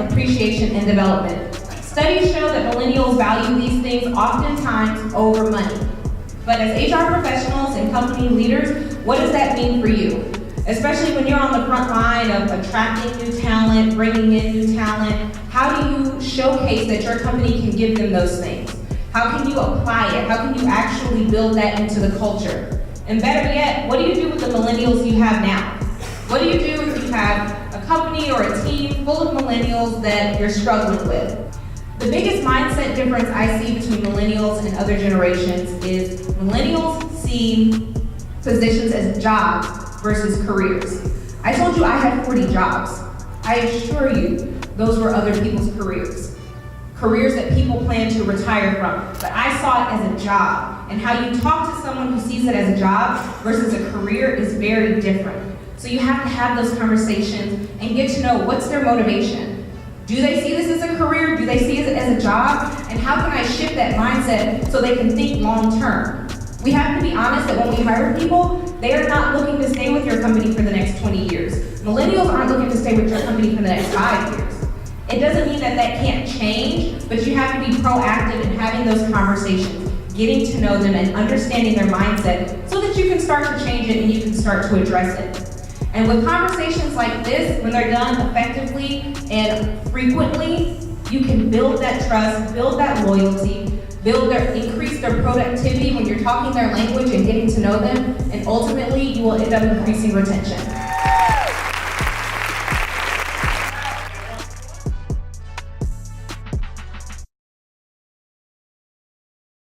appreciation, and development. Studies show that millennials value these things oftentimes over money. But as HR professionals and company leaders, what does that mean for you? Especially when you're on the front line of attracting new talent, bringing in new talent, how do you showcase that your company can give them those things? How can you apply it? How can you actually build that into the culture? And better yet, what do you do with the millennials you have now? What do you do if you have a company or a team full of millennials that you're struggling with? The biggest mindset difference I see between millennials and other generations is millennials see positions as jobs versus careers. I told you I had 40 jobs. I assure you, those were other people's careers. Careers that people plan to retire from. But I saw it as a job. And how you talk to someone who sees it as a job versus a career is very different. So you have to have those conversations and get to know what's their motivation. Do they see this as a career? Do they see it as a job? And how can I shift that mindset so they can think long term? We have to be honest that when we hire people, they are not looking to stay with your company for the next 20 years. Millennials aren't looking to stay with your company for the next 5 years. It doesn't mean that that can't change, but you have to be proactive in having those conversations, getting to know them and understanding their mindset so that you can start to change it and you can start to address it. And with conversations like this, when they're done effectively and frequently, you can build that trust, build that loyalty, increase their productivity when you're talking their language and getting to know them, and ultimately you will end up increasing retention.